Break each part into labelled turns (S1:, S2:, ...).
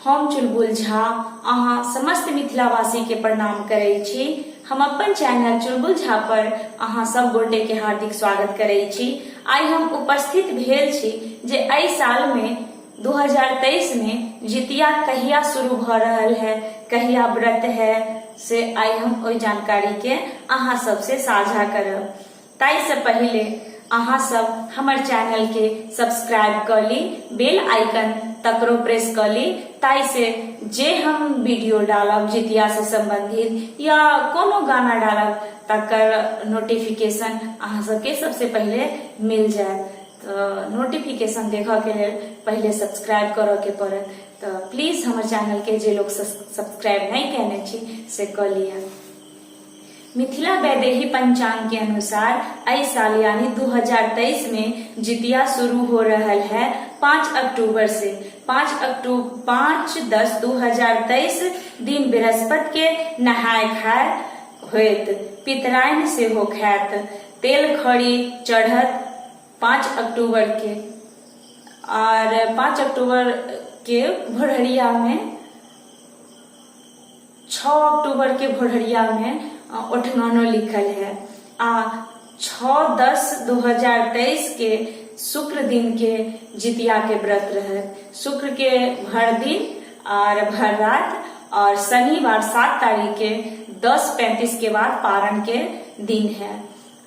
S1: हम चुलबुल झा अहाँ समस्त मिथिलावासी के प्रणाम करै छी। हम अपन चैनल चुलबुल झा पर अहाँ सब गोटे के हार्दिक स्वागत करै छी। आइ हम उपस्थित भेल छी जे एहि साल में 2023 में जितिया कहिया शुरू भ रहल है, कहिया व्रत है, से आइ हम ओहि जानकारी के अहाँ सब से साझा करब। ताई से पहले अहाँ सब हमर चैनल के सब्सक्राइब कर ली, बेल आइकन तकरो प्रेस कर ली, ताई से जे हम वीडियो डालब जितिया से संबंधित या कोनो गाना डालब तकर नोटिफिकेशन अहाँ सबके सबसे पहले मिल जाए। तो नोटिफिकेशन देखा के लिए पहले सब्सक्राइब करे के पड़त। तो प्लीज हमर चैनल के जे लोग सब्सक्राइब नहीं करने छी से कर लिया। मिथिला वैदेही पंचांग के अनुसार एहि साल यानी 2023 में जितिया शुरू हो रहल है 5 अक्टूबर से। 5/10/2023 दिन बृहस्पति के नहाय खाय होत, पितराइन से हो खात, तेल खड़ी चढ़त 5 अक्टूबर के। और 5 अक्टूबर के भोरहरिया में 6 अक्टूबर के भोरहरिया में ओठगनो लिखल है। 6/10/2023 के शुक्र दिन के जितिया के व्रत रहे। शुक्र के भर दिन और भर रात और शनिवार 7 तारीख के 10:35 के बाद पारण के दिन है।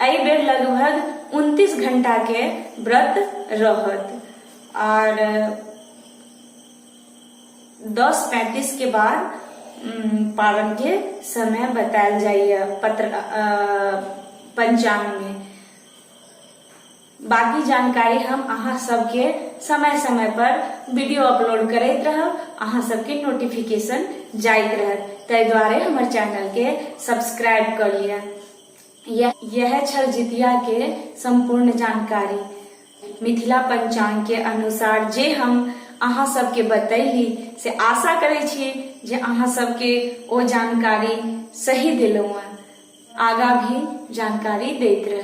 S1: एहि बेर लगभग 29 घंटा के व्रत रहत और 10:35 के बाद पारण के समय बतायल जाइए पंचांग में। बाकी जानकारी हम अहाँ सबके समय समय पर वीडियो अपलोड करैत रहब, अहाँ सबके नोटिफिकेशन जाइत रहत। ताहि दुआरे हमर चैनल के सब्सक्राइब कर लिया। यह छल जितिया के संपूर्ण जानकारी। मिथिला पंचांग के अनुसार जे हम अहाँ सबके बतैली से आशा करै छी जे अहाँ सबके ओ जानकारी सही दिलहुँ, आगा भी जानकारी दैत रह।